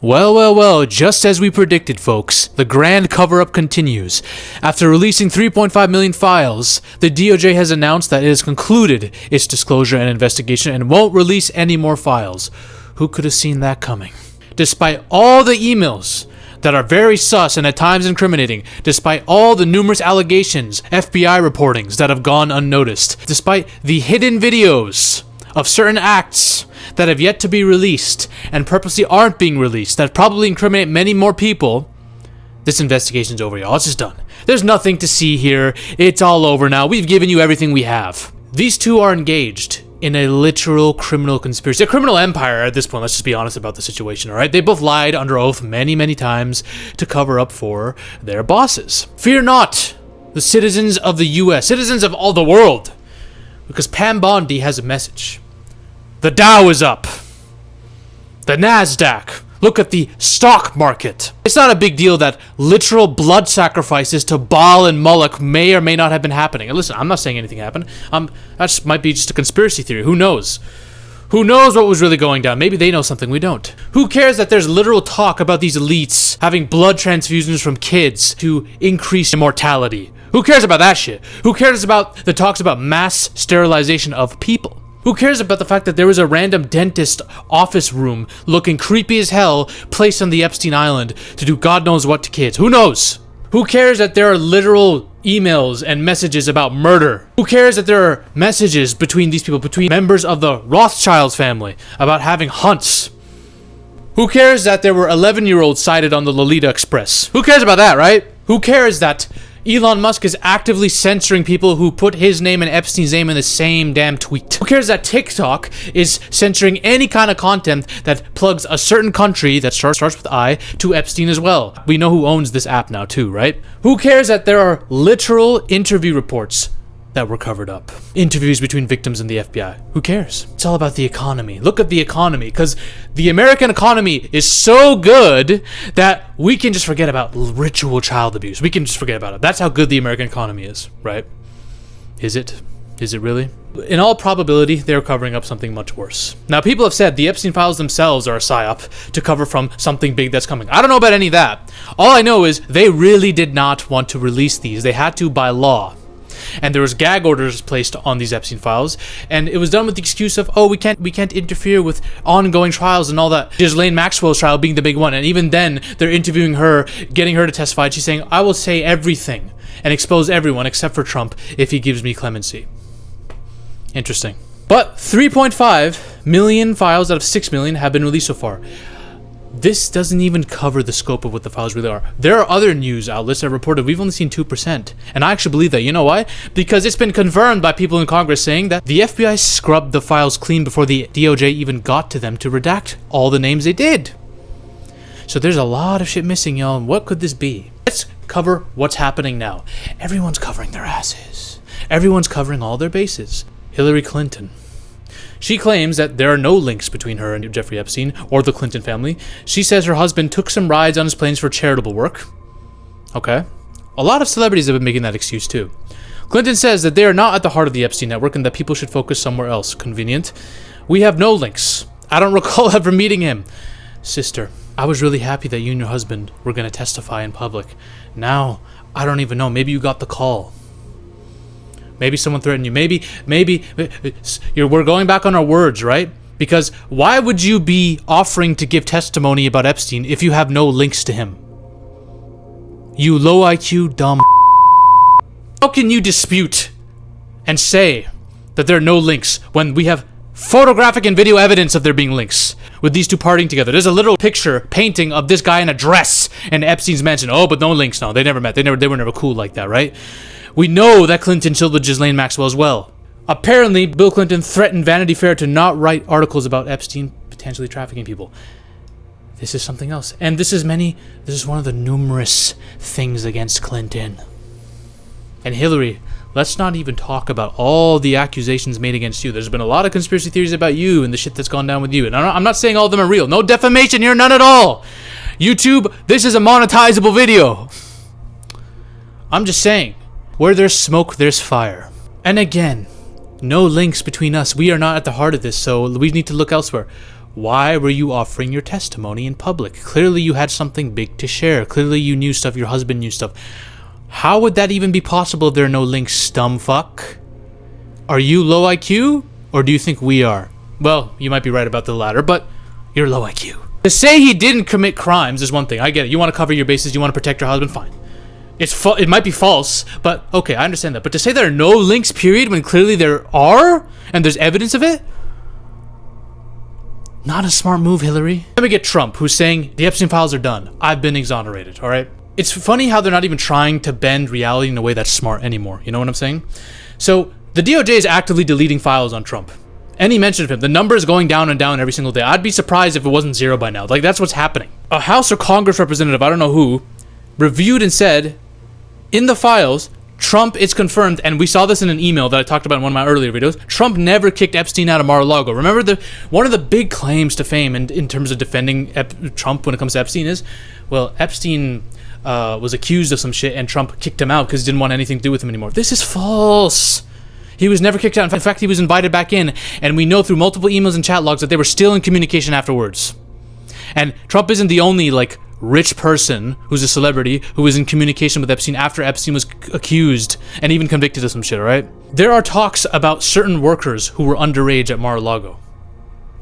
Well, just as we predicted, folks, the grand cover-up continues. After releasing 3.5 million files, the DOJ has announced that it has concluded its disclosure and investigation and won't release any more files. Who could have seen that coming? Despite all the emails that are very sus and at times incriminating, despite all the numerous allegations, FBI reportings that have gone unnoticed, despite the hidden videos of certain acts that have yet to be released and purposely aren't being released that probably incriminate many more people, this investigation's over, y'all. It's just done. There's nothing to see here. It's all over now. We've given you everything we have. These two are engaged in a literal criminal conspiracy, a criminal empire at this point. Let's just be honest about the situation, all right? They both lied under oath many times to cover up for their bosses. Fear not, the citizens of the US, citizens of all the world, because Pam Bondi has a message. The Dow is up. The NASDAQ. Look at the stock market. It's not a big deal that literal blood sacrifices to Baal and Moloch may or may not have been happening. And listen, I'm not saying anything happened. That might be just a conspiracy theory. Who knows? Who knows what was really going down? Maybe they know something we don't. Who cares that there's literal talk about these elites having blood transfusions from kids to increase immortality? Who cares about that shit? Who cares about the talks about mass sterilization of people? Who cares about the fact that there was a random dentist office room looking creepy as hell placed on the Epstein Island to do God knows what to kids? Who knows? Who cares that there are literal emails and messages about murder? Who cares that there are messages between these people, between members of the Rothschild family, about having hunts? Who cares that there were 11-year-olds sighted on the Lolita Express? Who cares about that, right? Who cares that Elon Musk is actively censoring people who put his name and Epstein's name in the same damn tweet? Who cares that TikTok is censoring any kind of content that plugs a certain country that starts with I to Epstein as well? We know who owns this app now too, right? Who cares that there are literal interview reports that were covered up? Interviews between victims and the FBI. Who cares? It's all about the economy. Look at the economy, because the American economy is so good that we can just forget about ritual child abuse. We can just forget about it. That's how good the American economy is, right? Is it? Is it really? In all probability, they're covering up something much worse. Now, people have said the Epstein files themselves are a psyop to cover from something big that's coming. I don't know about any of that. All I know is they really did not want to release these. They had to by law. And there was gag orders placed on these Epstein files, and it was done with the excuse of, oh, we can't interfere with ongoing trials and all that. Ghislaine Maxwell's trial being the big one, and even then they're interviewing her, getting her to testify, and she's saying, I will say everything and expose everyone except for Trump if he gives me clemency. Interesting. But 3.5 million files out of 6 million have been released so far. This doesn't even cover the scope of what the files really are. There are other news outlets that reported we've only seen 2%. And I actually believe that. You know why? Because it's been confirmed by people in Congress saying that the FBI scrubbed the files clean before the DOJ even got to them to redact all the names they did. So there's a lot of shit missing, y'all. And what could this be? Let's cover what's happening now. Everyone's covering their asses. Everyone's covering all their bases. Hillary Clinton. She claims that there are no links between her and Jeffrey Epstein or the Clinton family. She says her husband took some rides on his planes for charitable work. Okay. A lot of celebrities have been making that excuse too. Clinton says that they are not at the heart of the Epstein network and that people should focus somewhere else. Convenient. We have no links. I don't recall ever meeting him. Sister, I was really happy that you and your husband were going to testify in public. Now, I don't even know. Maybe you got the call. Maybe someone threatened you. Maybe we're going back on our words, right? Because why would you be offering to give testimony about Epstein if you have no links to him? You low IQ, dumb. How can you dispute and say that there are no links when we have photographic and video evidence of there being links with these two partying together? There's a literal picture painting of this guy in a dress in Epstein's mansion. Oh, but no links. No, they never met. They were never cool like that, right? We know that Clinton chilled with Ghislaine Maxwell as well. Apparently, Bill Clinton threatened Vanity Fair to not write articles about Epstein potentially trafficking people. This is something else. And this is one of the numerous things against Clinton. And Hillary, let's not even talk about all the accusations made against you. There's been a lot of conspiracy theories about you and the shit that's gone down with you. And I'm not saying all of them are real. No defamation here, none at all. YouTube, this is a monetizable video. I'm just saying. Where there's smoke, there's fire. And again, no links between us. We are not at the heart of this, so we need to look elsewhere. Why were you offering your testimony in public? Clearly you had something big to share. Clearly you knew stuff, your husband knew stuff. How would that even be possible if there are no links, stumfuck? Are you low IQ, or do you think we are? Well, you might be right about the latter, but you're low IQ. To say he didn't commit crimes is one thing. I get it. You want to cover your bases, you want to protect your husband, fine. It might be false, but okay, I understand that. But to say there are no links, period, when clearly there are, and there's evidence of it? Not a smart move, Hillary. Then we get Trump, who's saying, the Epstein files are done. I've been exonerated, alright? It's funny how they're not even trying to bend reality in a way that's smart anymore. You know what I'm saying? So, the DOJ is actively deleting files on Trump. Any mention of him, the number is going down and down every single day. I'd be surprised if it wasn't zero by now. Like, that's what's happening. A House or Congress representative, I don't know who, reviewed and said, in the files, Trump, it's confirmed, and we saw this in an email that I talked about in one of my earlier videos, Trump never kicked Epstein out of Mar-a-Lago. Remember, one of the big claims to fame in terms of defending Trump when it comes to Epstein is, well, Epstein was accused of some shit, and Trump kicked him out because he didn't want anything to do with him anymore. This is false. He was never kicked out. In fact, he was invited back in, and we know through multiple emails and chat logs that they were still in communication afterwards. And Trump isn't the only, like, rich person who's a celebrity who was in communication with Epstein after Epstein was accused and even convicted of some shit, alright? There are talks about certain workers who were underage at Mar-a-Lago,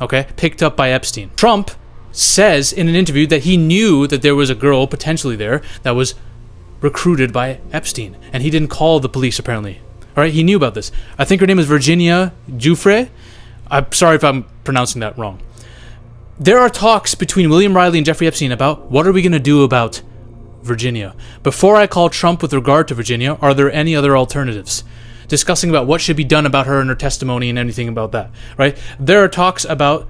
okay? Picked up by Epstein. Trump says in an interview that he knew that there was a girl potentially there that was recruited by Epstein, and he didn't call the police apparently. Alright, he knew about this. I think her name is Virginia Giuffre. I'm sorry if I'm pronouncing that wrong. There are talks between William Riley and Jeffrey Epstein about what are we going to do about Virginia. Before I call Trump with regard to Virginia, are there any other alternatives? Discussing about what should be done about her and her testimony and anything about that, right? There are talks about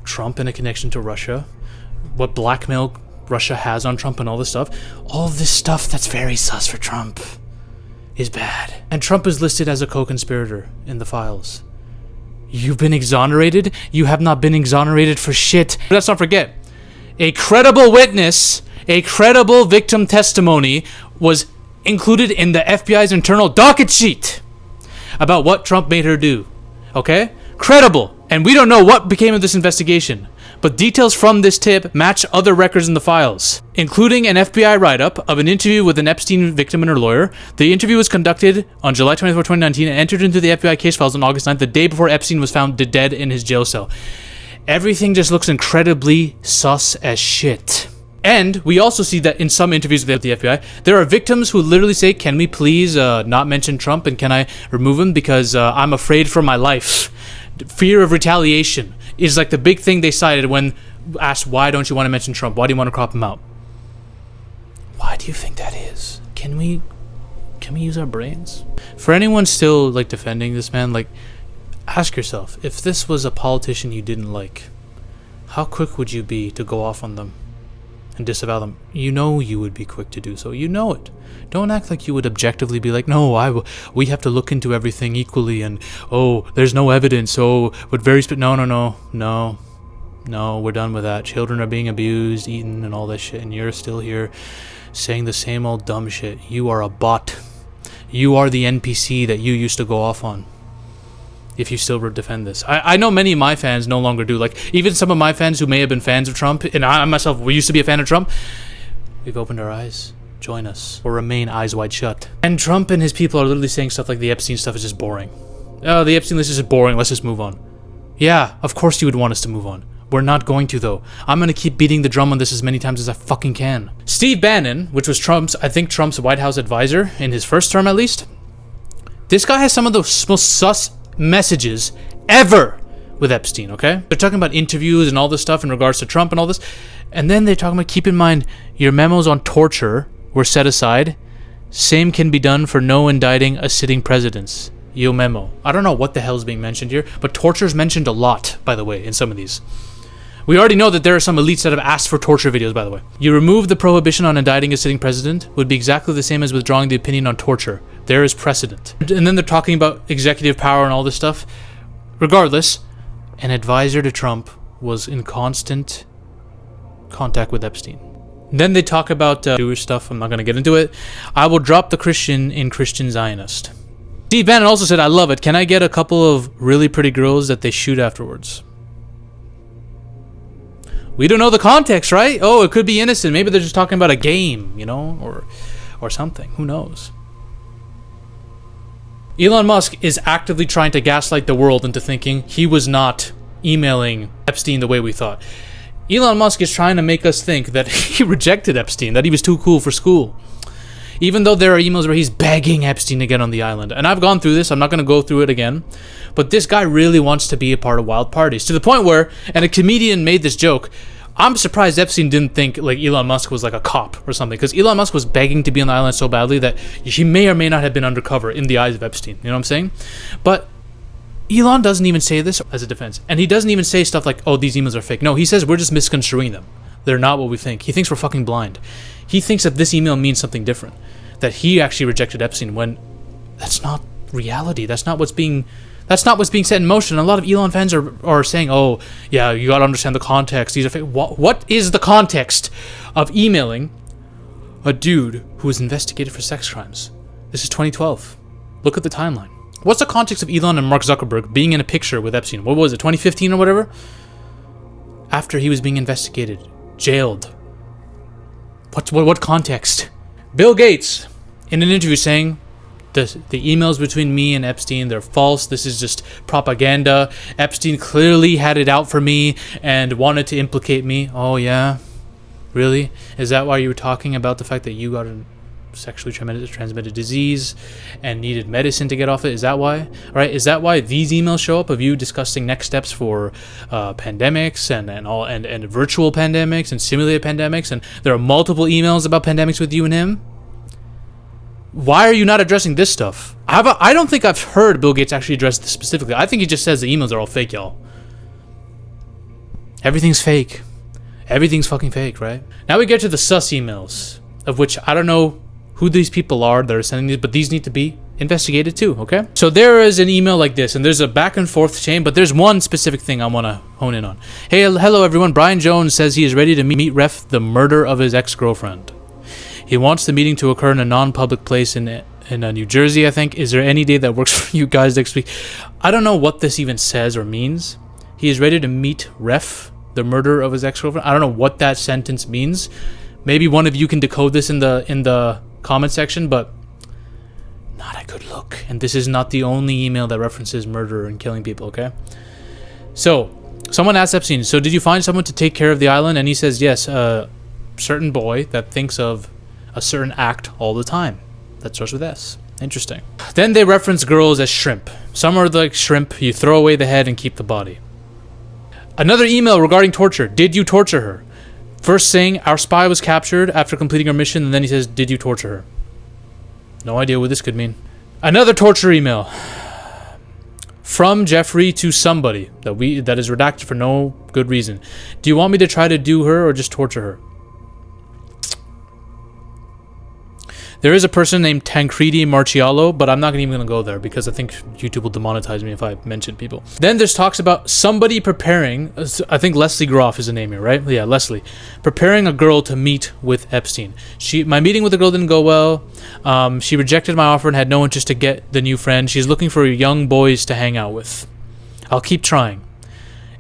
Trump and a connection to Russia, what blackmail Russia has on Trump and all this stuff. All of this stuff that's very sus for Trump is bad. And Trump is listed as a co-conspirator in the files. You've been exonerated? You have not been exonerated for shit. Let's not forget, a credible witness, a credible victim testimony was included in the FBI's internal docket sheet about what Trump made her do. Okay? Credible. And we don't know what became of this investigation, but details from this tip match other records in the files, including an FBI write-up of an interview with an Epstein victim and her lawyer. The interview was conducted on July 24, 2019 and entered into the FBI case files on August 9th, the day before Epstein was found dead in his jail cell. Everything just looks incredibly sus as shit. And we also see that in some interviews with the FBI, there are victims who literally say, can we please not mention Trump and can I remove him because I'm afraid for my life. Fear of retaliation is like the big thing they cited when asked, why don't you want to mention Trump? Why do you want to crop him out? Why do you think that is? Can we use our brains? For anyone still like defending this man, like ask yourself, if this was a politician you didn't like, how quick would you be to go off on them and disavow them? You know you would be quick to do so. You know it. Don't act like you would objectively be like, no, we have to look into everything equally, and oh, there's no evidence, oh, but no, we're done with that. Children are being abused, eaten, and all that shit, and you're still here saying the same old dumb shit. You are a bot. You are the NPC that you used to go off on. If you still defend this. I know many of my fans no longer do. Like, even some of my fans who may have been fans of Trump, and I myself used to be a fan of Trump, we've opened our eyes. Join us. Or remain eyes wide shut. And Trump and his people are literally saying stuff like the Epstein stuff is just boring. Oh, the Epstein list is just boring. Let's just move on. Yeah, of course you would want us to move on. We're not going to, though. I'm going to keep beating the drum on this as many times as I fucking can. Steve Bannon, which was Trump's White House advisor, in his first term at least, this guy has some of the most sus messages ever with Epstein, okay? They're talking about interviews and all this stuff in regards to Trump and all this. And then they're talking about, keep in mind, your memos on torture were set aside. Same can be done for no indicting a sitting president. Yo memo. I don't know what the hell is being mentioned here, but torture is mentioned a lot, by the way, in some of these. We already know that there are some elites that have asked for torture videos, by the way. You remove the prohibition on indicting a sitting president would be exactly the same as withdrawing the opinion on torture. There is precedent. And then they're talking about executive power and all this stuff. Regardless, an advisor to Trump was in constant contact with Epstein. Then they talk about Jewish stuff. I'm not going to get into it. I will drop the Christian in Christian Zionist. Steve Bannon also said, I love it. Can I get a couple of really pretty girls that they shoot afterwards? We don't know the context, right? Oh, it could be innocent. Maybe they're just talking about a game, you know, or something. Who knows? Elon Musk is actively trying to gaslight the world into thinking he was not emailing Epstein the way we thought. Elon Musk is trying to make us think that he rejected Epstein, that he was too cool for school. Even though there are emails where he's begging Epstein to get on the island. And I've gone through this, I'm not going to go through it again. But this guy really wants to be a part of wild parties. To the point where, and a comedian made this joke, I'm surprised Epstein didn't think like Elon Musk was like a cop or something. Because Elon Musk was begging to be on the island so badly that he may or may not have been undercover in the eyes of Epstein. You know what I'm saying? But Elon doesn't even say this as a defense. And he doesn't even say stuff like, oh, these emails are fake. No, he says we're just misconstruing them. They're not what we think. He thinks we're fucking blind. He thinks that this email means something different. That he actually rejected Epstein when that's not reality. That's not what's being set in motion. A lot of Elon fans are saying, oh, yeah, you gotta understand the context. These are fake. What is the context of emailing a dude who was investigated for sex crimes? This is 2012. Look at the timeline. What's the context of Elon and Mark Zuckerberg being in a picture with Epstein? What was it, 2015 or whatever? After he was being investigated, jailed. What context? Bill Gates, in an interview, saying the emails between me and Epstein, they're false. This is just propaganda. Epstein clearly had it out for me and wanted to implicate me. Oh, yeah? Really? Is that why you were talking about the fact that you got a sexually transmitted disease and needed medicine to get off it? Is that why? Right? Is that why these emails show up of you discussing next steps for pandemics and virtual pandemics and simulated pandemics, and there are multiple emails about pandemics with you and him? Why are you not addressing this stuff? I don't think I've heard Bill Gates actually address this specifically. I think he just says the emails are all fake, y'all. Everything's fake. Everything's fucking fake, right? Now we get to the sus emails, of which I don't know who these people are that are sending these, but these need to be investigated too, okay? So there is an email like this, and there's a back and forth chain, but there's one specific thing I want to hone in on. Hey, hello everyone. Brian Jones says he is ready to meet Ref the murder of his ex-girlfriend. He wants the meeting to occur in a non-public place in New Jersey, I think. Is there any day that works for you guys next week? I don't know what this even says or means. He is ready to meet Ref the murder of his ex-girlfriend. I don't know what that sentence means. Maybe one of you can decode this in the comment section, but not a good look. And this is not the only email that references murder and killing people, okay? So, someone asked Epstein, so did you find someone to take care of the island? And he says, yes, a certain boy that thinks of a certain act all the time. That starts with S. Interesting. Then they reference girls as shrimp. Some are like shrimp, you throw away the head and keep the body. Another email regarding torture. Did you torture her? First saying, our spy was captured after completing her mission, and then he says, did you torture her? No idea what this could mean. Another torture email. From Jeffrey to somebody that is redacted for no good reason. Do you want me to try to do her or just torture her? There is a person named Tancredi Marcialo, but I'm not even going to go there because I think YouTube will demonetize me if I mention people. Then there's talks about somebody preparing, I think Leslie Groff is the name here, right? Yeah, Leslie. Preparing a girl to meet with Epstein. My meeting with the girl didn't go well. She rejected my offer and had no interest to get the new friend. She's looking for young boys to hang out with. I'll keep trying.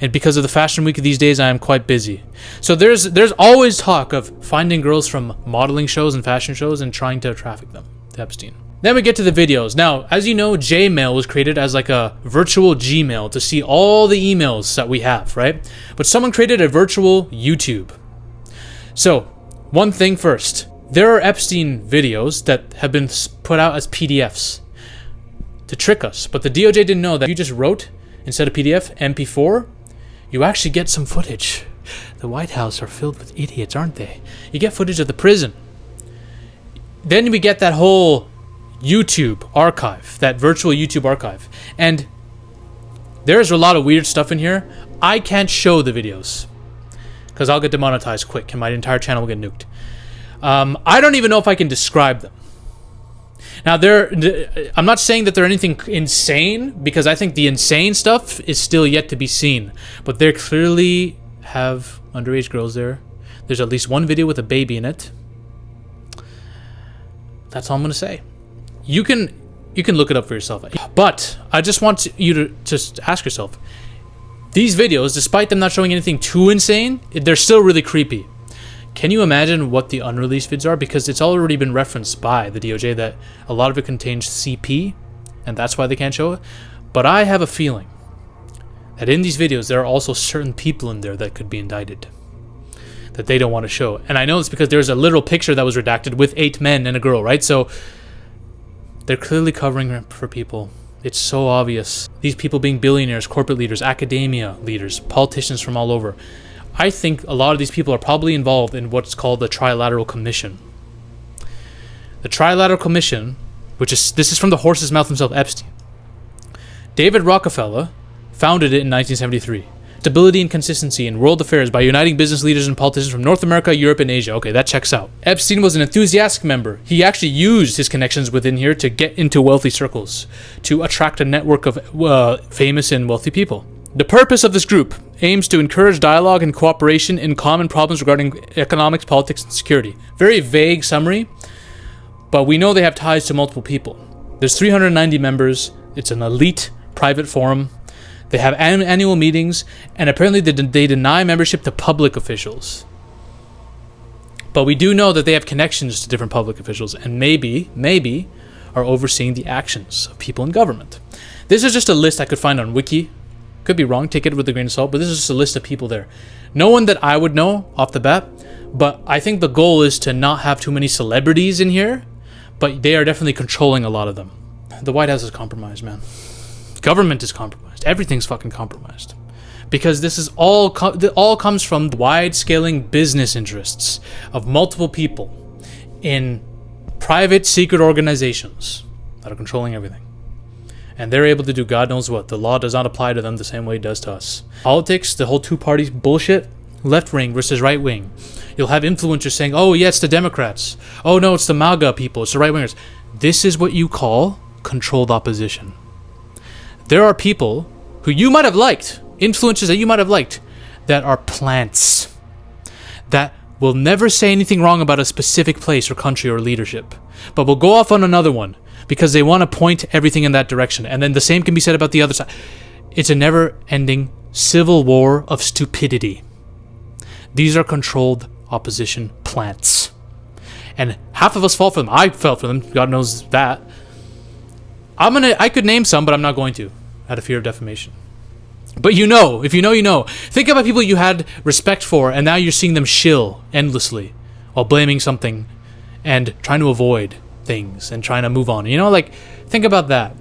And because of the fashion week these days, I am quite busy. So there's always talk of finding girls from modeling shows and fashion shows and trying to traffic them to Epstein. Then we get to the videos. Now, as you know, Gmail was created as like a virtual Gmail to see all the emails that we have, right? But someone created a virtual YouTube. So, one thing first. There are Epstein videos that have been put out as PDFs to trick us. But the DOJ didn't know that you just wrote, instead of PDF, MP4, you actually get some footage. The White House are filled with idiots, aren't they? You get footage of the prison. Then we get that whole YouTube archive, that virtual YouTube archive. And there's a lot of weird stuff in here. I can't show the videos because I'll get demonetized quick and my entire channel will get nuked. I don't even know if I can describe them. Now, I'm not saying that they're anything insane, because I think the insane stuff is still yet to be seen. But they clearly have underage girls there. There's at least one video with a baby in it. That's all I'm going to say. You can look it up for yourself. But I just want you to just ask yourself, These videos, despite them not showing anything too insane, they're still really creepy. Can you imagine what the unreleased vids are? Because it's already been referenced by the DOJ that a lot of it contains CP, and that's why they can't show it. But I have a feeling that in these videos, there are also certain people in there that could be indicted that they don't want to show. And I know it's because there's a literal picture that was redacted with 8 men and a girl, right? So they're clearly covering for people. It's so obvious. These people being billionaires, corporate leaders, academia leaders, politicians from all over. I think a lot of these people are probably involved in what's called the Trilateral Commission. The Trilateral Commission, this is from the horse's mouth himself, Epstein. David Rockefeller founded it in 1973. Stability and consistency in world affairs by uniting business leaders and politicians from North America, Europe, and Asia. Okay, that checks out. Epstein was an enthusiastic member. He actually used his connections within here to get into wealthy circles, to attract a network of famous and wealthy people. The purpose of this group aims to encourage dialogue and cooperation in common problems regarding economics, politics, and security. Very vague summary, but we know they have ties to multiple people. There's 390 members. It's an elite private forum. They have annual meetings, and apparently they deny membership to public officials. But we do know that they have connections to different public officials, and maybe are overseeing the actions of people in government. This is just a list I could find on Wiki. Could be wrong, take it with a grain of salt, but this is just a list of people there. No one that I would know off the bat, but I think the goal is to not have too many celebrities in here, but they are definitely controlling a lot of them. The White House is compromised, man. Government is compromised. Everything's fucking compromised. Because this is all comes from wide-scaling business interests of multiple people in private secret organizations that are controlling everything. And they're able to do God knows what. The law does not apply to them the same way it does to us. Politics, the whole two-party bullshit, left wing versus right wing. You'll have influencers saying, oh, yeah, it's the Democrats. Oh, no, it's the MAGA people. It's the right wingers. This is what you call controlled opposition. There are people who you might have liked, influencers that you might have liked, that are plants, that will never say anything wrong about a specific place or country or leadership, but will go off on another one because they want to point everything in that direction. And then the same can be said about the other side. It's a never-ending civil war of stupidity. These are controlled opposition plants. And half of us fall for them. I fell for them. God knows that. I could name some, but I'm not going to, out of fear of defamation. But you know, if you know, you know. Think about people you had respect for, and now you're seeing them shill endlessly while blaming something and trying to avoid things and trying to move on. You know, like, think about that.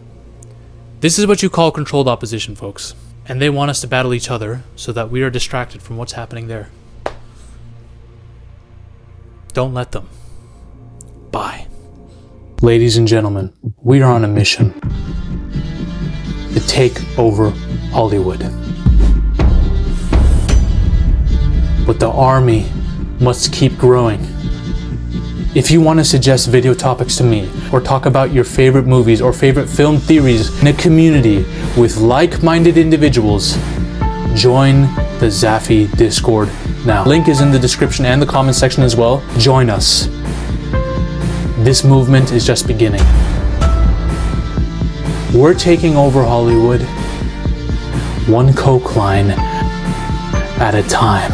This is what you call controlled opposition, folks. And they want us to battle each other so that we are distracted from what's happening there. Don't let them. Bye. Ladies and gentlemen, we are on a mission to take over Hollywood. But the army must keep growing. If you want to suggest video topics to me, or talk about your favorite movies or favorite film theories in a community with like-minded individuals, join the Zafy Discord now. Link is in the description and the comment section as well. Join us. This movement is just beginning. We're taking over Hollywood, one coke line at a time.